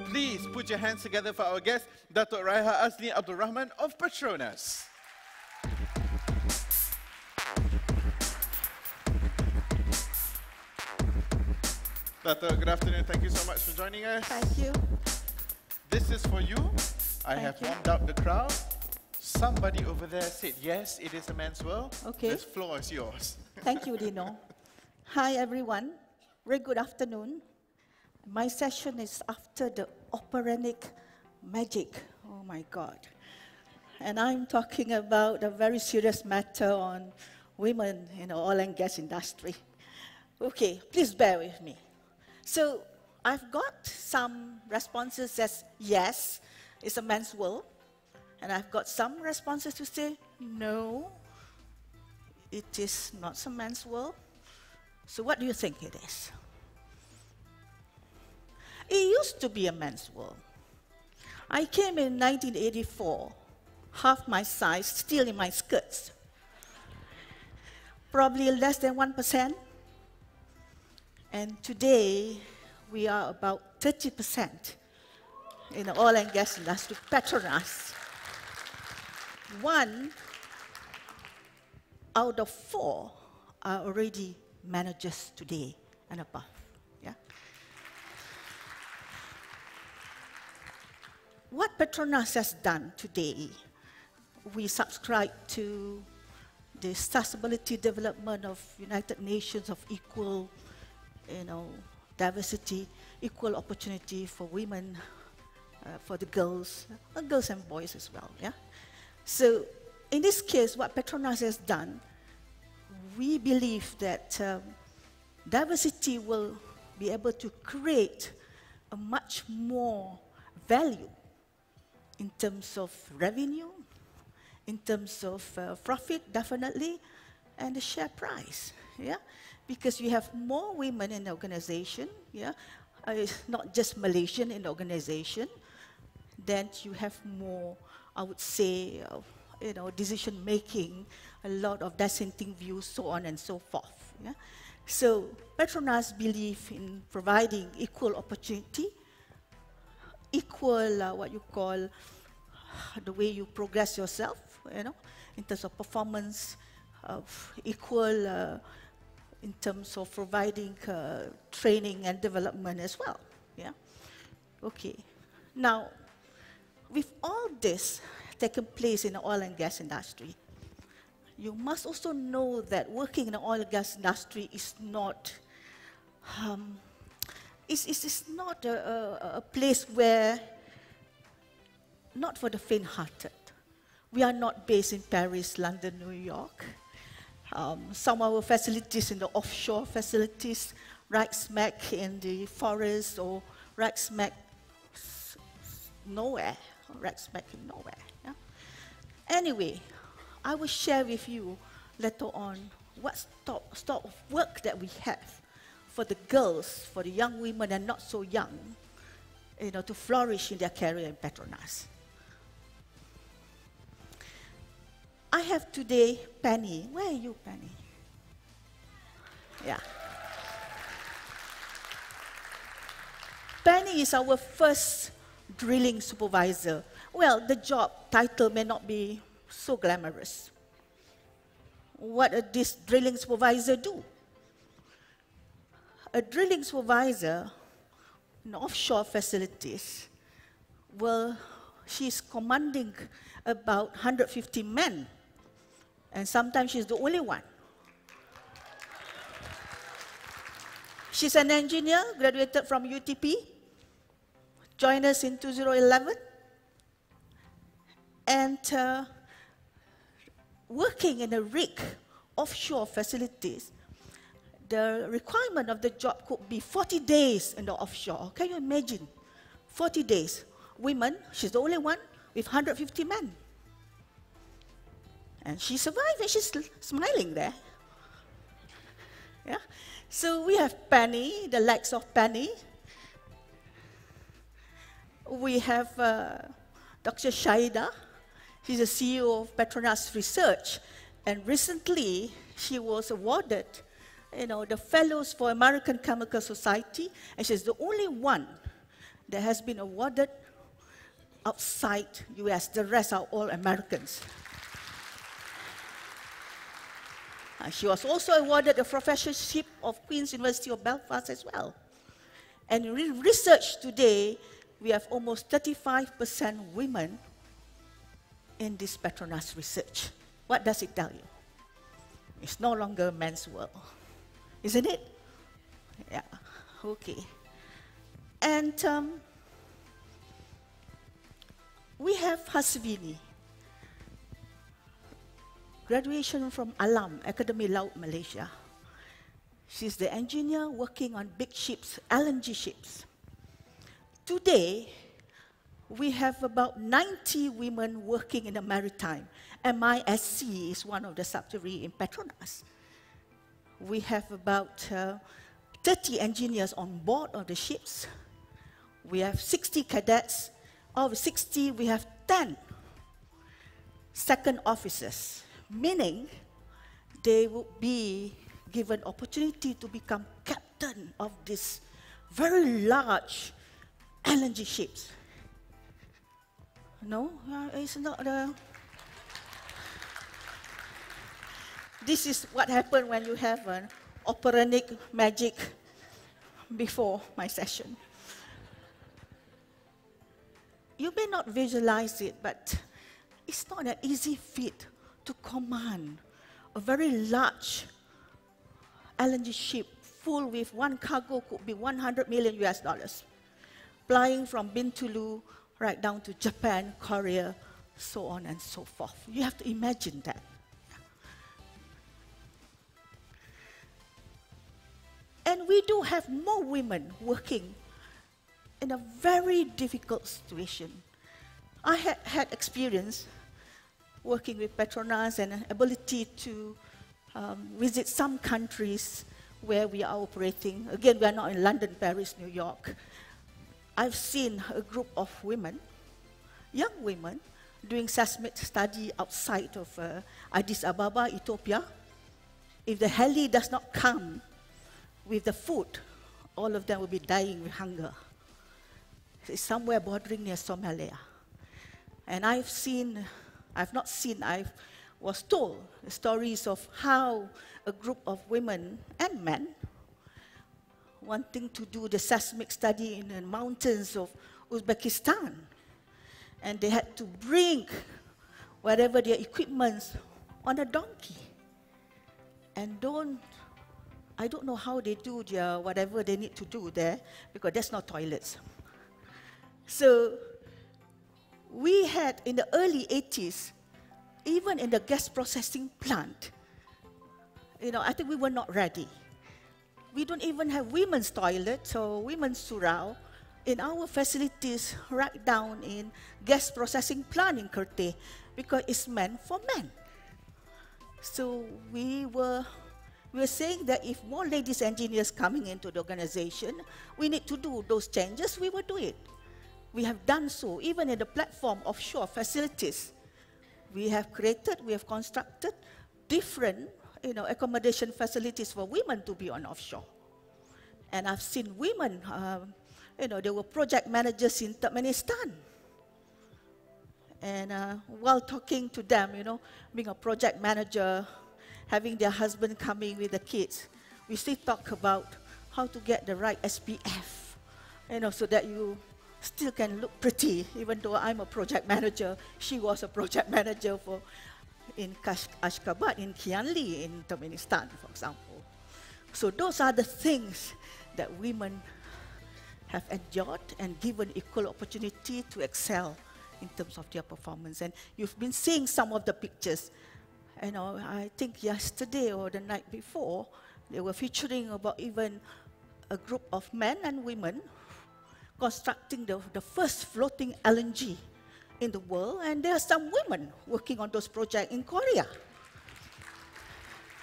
Please put your hands together for our guest, Datuk Raiha Azni Rahman of Petronas. Datuk, good afternoon. Thank you so much for joining us. Thank you. This is for you. I Thank have you. warmed up the crowd. Somebody over there said, yes, it is a men's world. Okay. This floor is yours. Thank you, Dino. Hi, everyone. Very good afternoon. My session is after the operatic magic. Oh, my God. And I'm talking about a very serious matter on women in the oil and gas industry. Okay, please bear with me. So I've got some responses as yes, it's a man's world. And I've got some responses to say, no, it is not a man's world. So what do you think it is? It used to be a man's world. I came in 1984, half my size, still in my skirts. Probably less than 1%. And today, we are about 30% in the oil and gas industry, Petronas. 1 out of 4 are already managers today and above. Yeah? What Petronas has done today, we subscribe to the Sustainability Development of United Nations of equal, diversity, equal opportunity for women, for the girls and boys as well. Yeah. So, in this case, what Petronas has done, we believe that diversity will be able to create a much more value in terms of revenue, in terms of profit, definitely, and the share price. Yeah, because you have more women in the organization. Yeah, not just Malaysian in the organization. Then you have more, I would say, decision making, a lot of dissenting views, so on and so forth. Yeah? So Petronas believe in providing equal opportunity, equal what you call the way you progress yourself, in terms of performance, equal in terms of providing training and development as well. Yeah. Okay. Now, with all this taking place in the oil and gas industry, you must also know that working in the oil and gas industry is not, it's not a place where, not for the faint-hearted. We are not based in Paris, London, New York. Some of our facilities in the offshore facilities, right smack in the forest or right smack nowhere. Right smack in nowhere. Yeah? Anyway, I will share with you later on what sort of work that we have for the girls, for the young women and not so young, to flourish in their career in Petronas. I have today Penny. Where are you, Penny? Yeah. Penny is our first drilling supervisor. Well, the job title may not be so glamorous. What does this drilling supervisor do? A drilling supervisor in offshore facilities, well, she's commanding about 150 men, and sometimes she's the only one. She's an engineer, graduated from UTP, joined us in 2011, and working in a rig offshore facilities, the requirement of the job could be 40 days in the offshore. Can you imagine? 40 days. Women, she's the only one with 150 men. And she survived and she's smiling there. Yeah? So we have Penny, the likes of Penny. We have Dr. Shaida. She's the CEO of Petronas Research. And recently, she was awarded, the Fellows for American Chemical Society. And she's the only one that has been awarded outside US. The rest are all Americans. She was also awarded the professorship of Queen's University of Belfast as well. And in research today, we have almost 35% women in this Petronas research. What does it tell you? It's no longer a man's world, isn't it? Yeah, okay. And we have Hasvini, graduation from Alam, Academy Laut, Malaysia. She's the engineer working on big ships, LNG ships. Today, we have about 90 women working in the maritime. MISC is one of the subsidiaries in Petronas. We have about 30 engineers on board of the ships. We have 60 cadets. Of 60, we have 10 second officers, meaning they will be given opportunity to become captain of this very large LNG ships. No, it's not the... This is what happened when you have an operatic magic before my session. You may not visualize it, but it's not an easy feat to command a very large LNG ship full with one cargo could be 100 million US dollars, flying from Bintulu right down to Japan, Korea, so on and so forth. You have to imagine that. And we do have more women working in a very difficult situation. I had experience working with Petronas and an ability to visit some countries where we are operating. Again, we are not in London, Paris, New York. I've seen a group of women, young women, doing seismic study outside of Addis Ababa, Ethiopia. If the heli does not come with the food, all of them will be dying with hunger. It's somewhere bordering near Somalia. And I was told stories of how a group of women and men wanting to do the seismic study in the mountains of Uzbekistan. And they had to bring whatever their equipment on a donkey. And I don't know how they do their whatever they need to do there, because there's no toilets. So we had, in the early 80s, even in the gas processing plant, I think we were not ready. We don't even have women's toilets or women's surau in our facilities right down in gas processing plant in Kerteh, because it's meant for men. So we were saying that if more ladies engineers coming into the organization, we need to do those changes, we will do it. We have done so, even in the platform offshore facilities. We have constructed different, accommodation facilities for women to be on offshore. And I've seen women, they were project managers in Turkmenistan. And while talking to them, being a project manager, having their husband coming with the kids, we still talk about how to get the right SPF, so that you still can look pretty. Even though I'm a project manager, she was a project manager in Ashgabat, in Kianli, in Turkmenistan, for example. So those are the things that women have enjoyed and given equal opportunity to excel in terms of their performance. And you've been seeing some of the pictures. I think yesterday or the night before, they were featuring about even a group of men and women constructing the first floating LNG in the world, and there are some women working on those projects in Korea.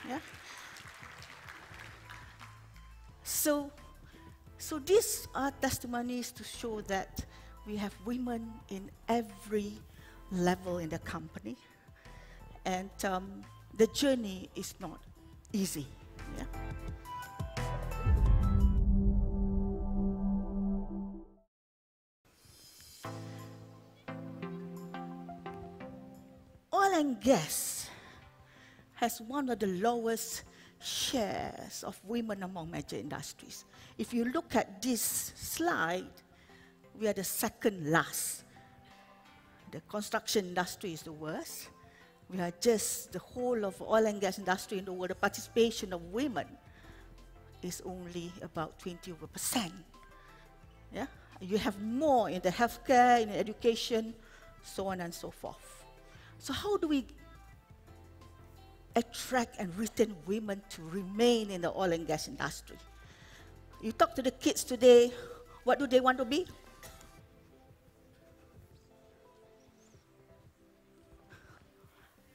Yeah. So these are testimonies to show that we have women in every level in the company, and the journey is not easy. Yeah. and gas has one of the lowest shares of women among major industries. If you look at this slide, we are the second last. The construction industry is the worst. We are just the whole of oil and gas industry in the world. The participation of women is only about 20%. Yeah? You have more in the healthcare, in education, so on and so forth. So how do we attract and retain women to remain in the oil and gas industry? You talk to the kids today, what do they want to be?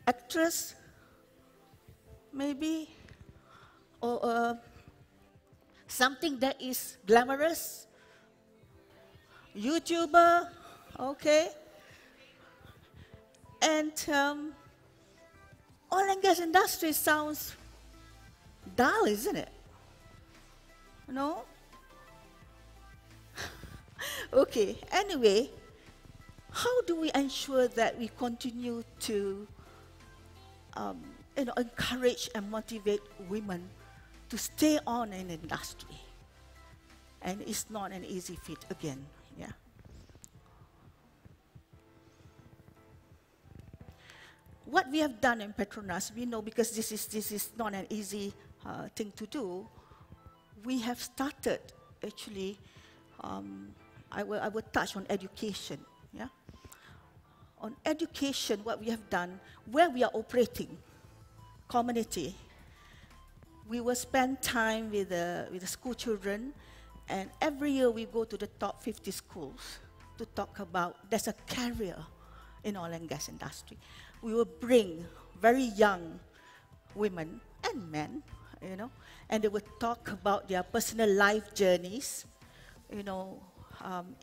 Actress, maybe, or something that is glamorous. YouTuber, okay. And oil and gas industry sounds dull, isn't it? No? Okay, anyway, how do we ensure that we continue to encourage and motivate women to stay on in industry? And it's not an easy feat again, yeah. What we have done in Petronas, we know because this is not an easy thing to do. We have started, actually, I will touch on education, yeah. On education, what we have done, where we are operating, community, we will spend time with the school children, and every year we go to the top 50 schools to talk about, there's a career in oil and gas industry. We will bring very young women and men, you know, and they will talk about their personal life journeys, you know,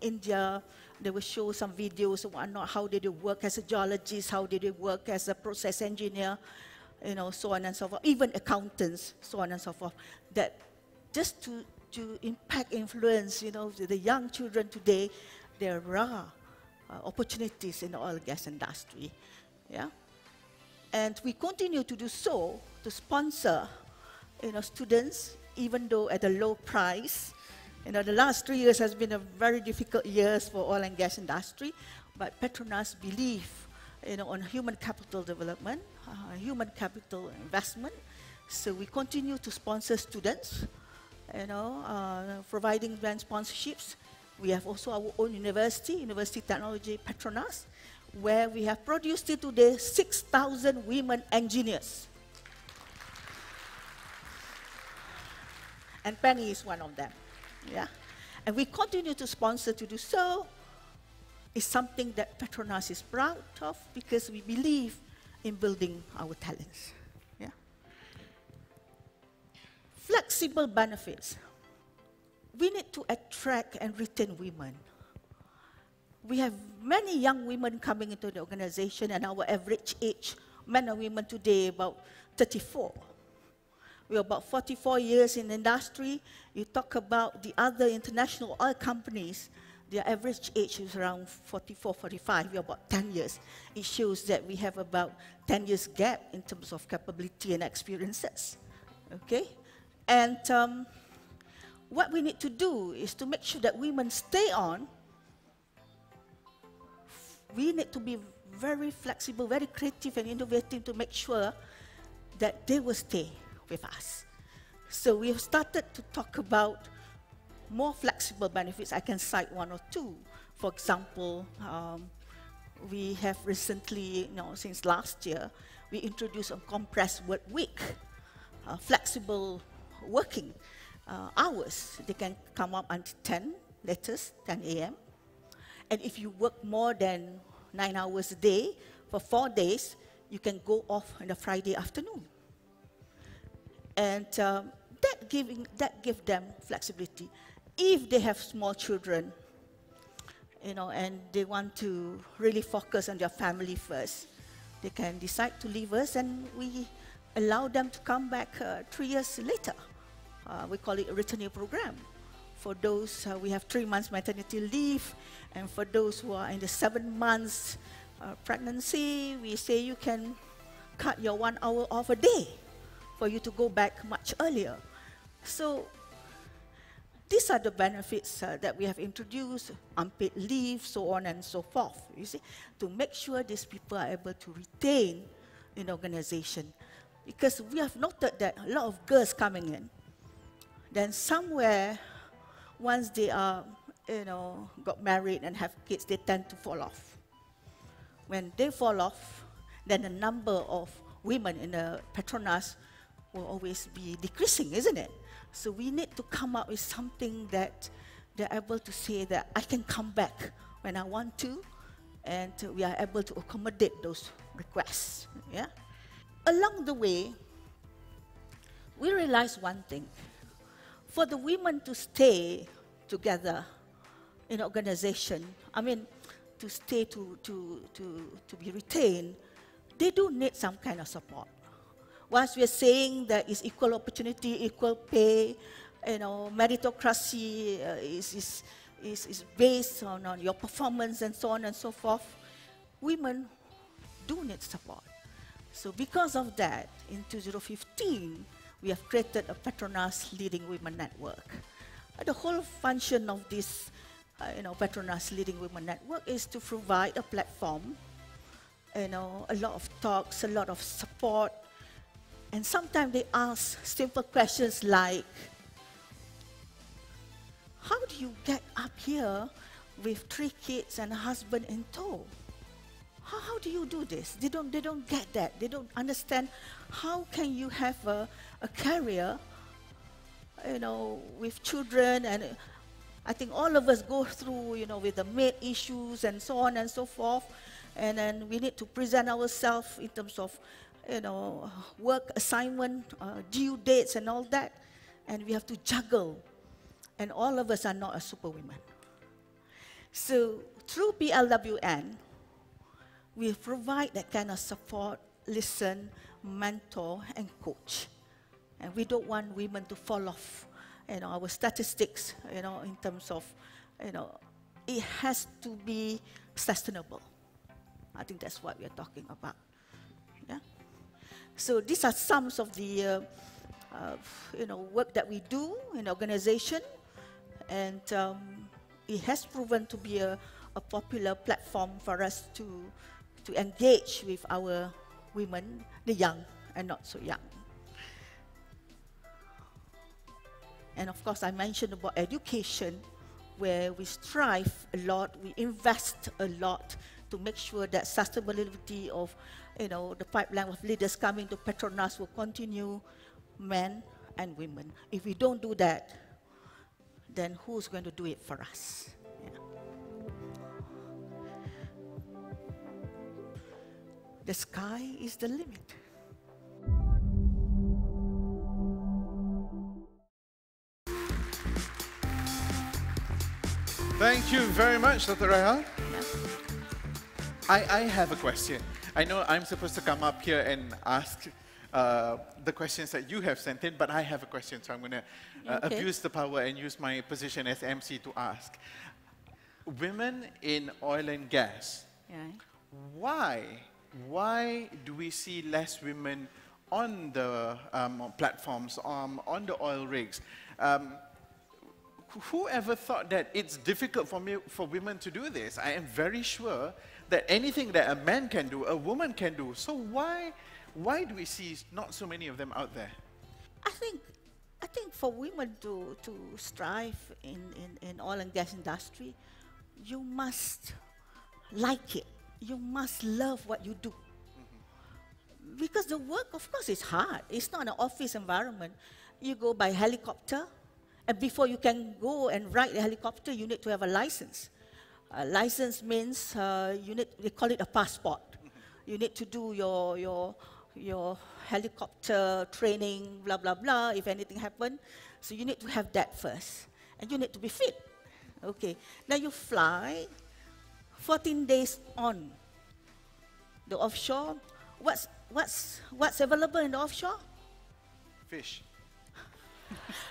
India, they will show some videos of whatnot, how did they work as a geologist, how did they work as a process engineer, you know, so on and so forth, even accountants, so on and so forth, that just to impact, influence, you know, the young children today, there are opportunities in the oil and gas industry, yeah? And we continue to do so, to sponsor, you know, students, even though at a low price. You know, the last 3 years has been a very difficult years for oil and gas industry, but Petronas believe, you know, on human capital development, human capital investment. So we continue to sponsor students, you know, providing grant sponsorships. We have also our own university, University Technology Petronas, where we have produced till today 6,000 women engineers. And Penny is one of them. Yeah, and we continue to sponsor to do so. It's something that Petronas is proud of because we believe in building our talents. Yeah. Flexible benefits. We need to attract and retain women. We have many young women coming into the organization, and our average age, men and women today, about 34. We're about 44 years in the industry. You talk about the other international oil companies, their average age is around 44, 45. We're about 10 years. It shows that we have about 10 years gap in terms of capability and experiences. Okay? And what we need to do is to make sure that women stay on. We need to be very flexible, very creative and innovative to make sure that they will stay with us. So we have started to talk about more flexible benefits. I can cite one or two. For example, we have recently, you know, since last year, we introduced a compressed work week, flexible working hours. They can come up until 10, latest 10 a.m. And if you work more than 9 hours a day for 4 days, you can go off on a Friday afternoon. And that gives them flexibility. If they have small children, you know, and they want to really focus on their family first, they can decide to leave us, and we allow them to come back 3 years later. We call it a returning program. For those, we have 3 months maternity leave, and for those who are in the 7 months pregnancy, we say you can cut your 1 hour off a day for you to go back much earlier. So these are the benefits that we have introduced, unpaid leave, so on and so forth, you see, to make sure these people are able to retain in organization. Because we have noted that a lot of girls coming in, then somewhere, once they are, got married and have kids, they tend to fall off. When they fall off, then the number of women in the Petronas will always be decreasing, isn't it? So we need to come up with something that they're able to say that I can come back when I want to, and we are able to accommodate those requests. Yeah. Along the way, we realized one thing. For the women to stay together in organization, to stay to be retained, they do need some kind of support. Once we are saying that it's equal opportunity, equal pay, meritocracy is based on your performance and so on and so forth, women do need support. So because of that, in 2015, we have created a Petronas Leading Women Network. The whole function of this Petronas Leading Women Network is to provide a platform, a lot of talks, a lot of support, and sometimes they ask simple questions like, how do you get up here with 3 kids and a husband in tow? How do you do this? They don't get that. They don't understand how can you have a career, with children, and I think all of us go through, with the maid issues and so on and so forth, and then we need to present ourselves in terms of, work assignment, due dates and all that, and we have to juggle, and all of us are not a superwoman. So through PLWN, we provide that kind of support, listen, mentor, and coach. And we don't want women to fall off, our statistics, in terms of, it has to be sustainable. I think that's what we're talking about. Yeah. So these are some of the, work that we do in organization, and it has proven to be a popular platform for us to engage with our women, the young and not so young. And of course, I mentioned about education, where we strive a lot, we invest a lot to make sure that sustainability of, the pipeline of leaders coming to Petronas will continue, men and women. If we don't do that, then who's going to do it for us? Yeah. The sky is the limit. Thank you very much, Dr. Raiha. Yeah. I have a question. I know I'm supposed to come up here and ask the questions that you have sent in, but I have a question, so I'm going to abuse the power and use my position as MC to ask. Women in oil and gas, Yeah. why do we see less women on the platforms, on the oil rigs? Whoever thought that it's difficult for women to do this? I am very sure that anything that a man can do, a woman can do. So why do we see not so many of them out there? I think for women to strive in oil and gas industry, you must like it. You must love what you do. Mm-hmm. Because the work, of course, is hard. It's not an office environment. You go by helicopter, and before you can go and ride the helicopter, you need to have a license. A license means they call it a passport. Mm-hmm. You need to do your helicopter training, blah, blah, blah, if anything happens. So you need to have that first. And you need to be fit. Okay. Now you fly 14 days on the offshore. What's available in the offshore? Fish.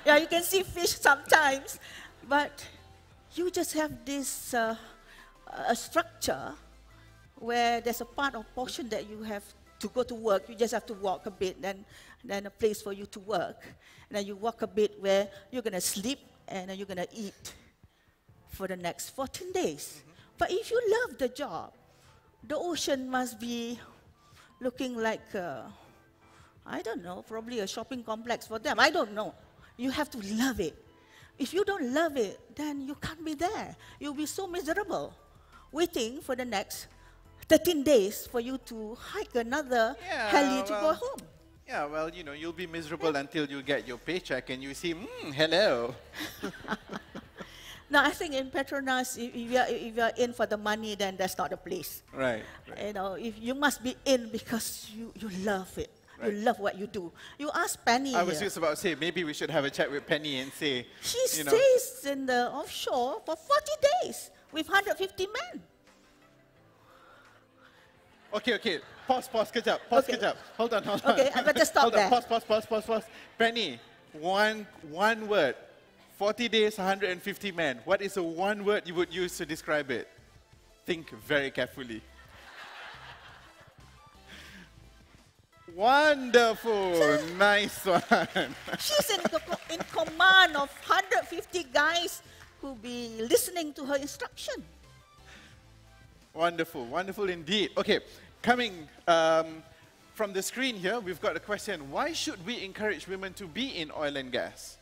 Yeah, you can see fish sometimes, but you just have this a structure where there's a part of portion that you have to go to work. You just have to walk a bit, then a place for you to work. And then you walk a bit where you're going to sleep and then you're going to eat for the next 14 days. But if you love the job, the ocean must be looking like, I don't know, probably a shopping complex for them. I don't know. You have to love it. If you don't love it, then you can't be there. You'll be so miserable, waiting for the next 13 days for you to hike another heli to go home. Yeah, well, you know, you'll be miserable until you get your paycheck and you see, hello. Now, I think in Petronas, if you're in for the money, then that's not the place. Right. You know, if you must be in because you love it. Right. You love what you do. You ask Penny. I was just about to say, maybe we should have a chat with Penny and say, she stays in the offshore for 40 days with 150 men. Okay. Pause, kejap. Hold on. Okay, I better stop there. Pause. Penny, one word. 40 days, 150 men. What is the one word you would use to describe it? Think very carefully. Wonderful. Nice one. She's in command of 150 guys who'll be listening to her instruction. Wonderful indeed. Okay, coming from the screen here, we've got a question. Why should we encourage women to be in oil and gas?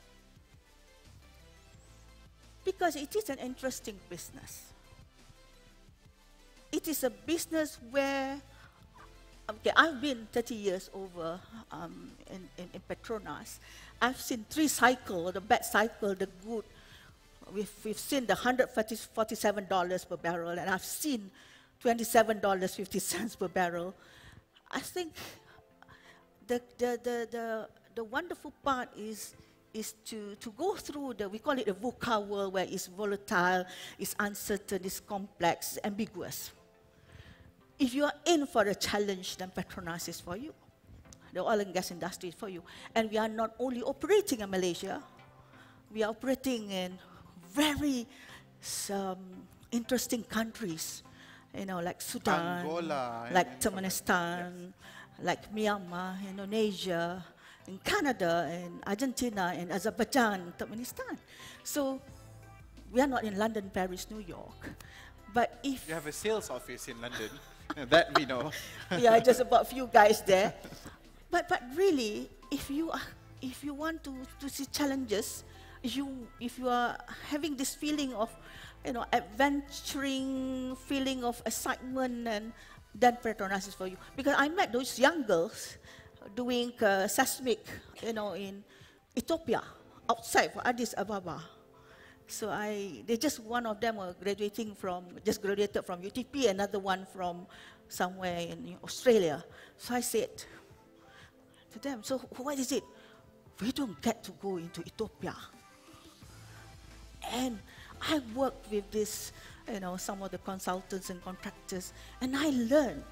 Because it is an interesting business. It is a business where, I've been 30 years over in Petronas. I've seen 3 cycles, the bad cycle, the good. We've seen the $147 per barrel, and I've seen $27.50 per barrel. I think the wonderful part is to go through we call it the VUCA world, where it's volatile, it's uncertain, it's complex, ambiguous. If you are in for a challenge, then Petronas is for you. The oil and gas industry is for you. And we are not only operating in Malaysia, we are operating in very interesting countries, like Sudan, Angola, like Turkmenistan, like Myanmar, Indonesia, in Canada, in Argentina, in Azerbaijan, Turkmenistan. So we are not in London, Paris, New York. But if you have a sales office in London, that we know. Yeah, just about a few guys there. But really, if you want to see challenges, if you are having this feeling of adventuring, feeling of excitement, and then Petronas is for you. Because I met those young girls doing seismic, in Ethiopia, outside for Addis Ababa. So one of them graduated from UTP, another one from somewhere in Australia. So I said to them, so what is it? We don't get to go into Ethiopia. And I worked with this, some of the consultants and contractors, and I learned.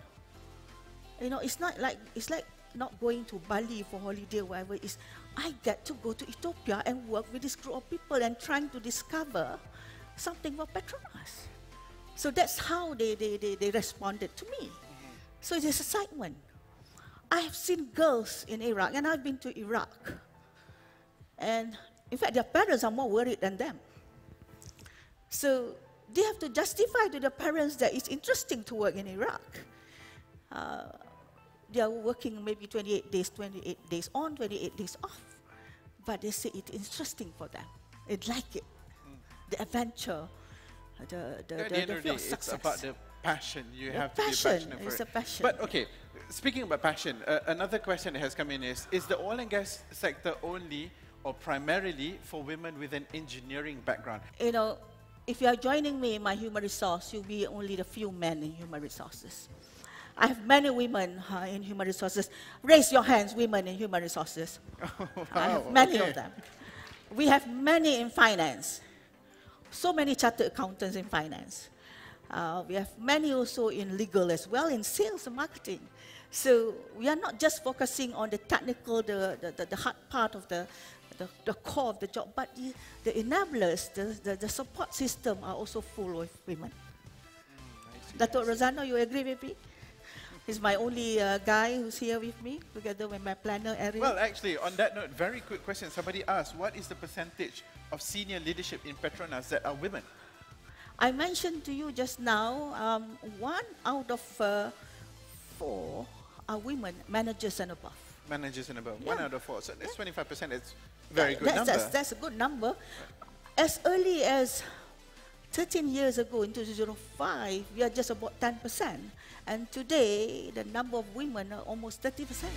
It's like not going to Bali for holiday or whatever it is. I get to go to Ethiopia and work with this group of people and trying to discover something for Petronas. So that's how they responded to me. So there's excitement. I have seen girls in Iraq, and I've been to Iraq. And in fact, their parents are more worried than them. So they have to justify to their parents that it's interesting to work in Iraq. They are working maybe 28 days on, 28 days off. But they say it's interesting for them. They like it. The adventure, the feel of success. It's about the passion. You have to be passion. passionate for It's it. a passion. But okay, speaking about passion, another question that has come in is the oil and gas sector only or primarily for women with an engineering background? If you are joining me in my human resource, you'll be only the few men in human resources. I have many women in human resources. Raise your hands, women in human resources. Oh, wow. I have many of them. We have many in finance. So many chartered accountants in finance. We have many also in legal as well, in sales and marketing. So we are not just focusing on the technical, the hard part of the core of the job, but the enablers, the support system are also full of women. Datuk Rosano, you agree with me? He's my only guy who's here with me, together with my planner, Ariel. Well, actually, on that note, very quick question. Somebody asked, what is the percentage of senior leadership in Petronas that are women? I mentioned to you just now, 1 out of 4 are women, managers and above. Managers and above, Yeah. 1 out of 4. So that's 25%. It's very good number. That's a good number. As early as 13 years ago, in 2005, we are just about 10%. And today, the number of women are almost 30%.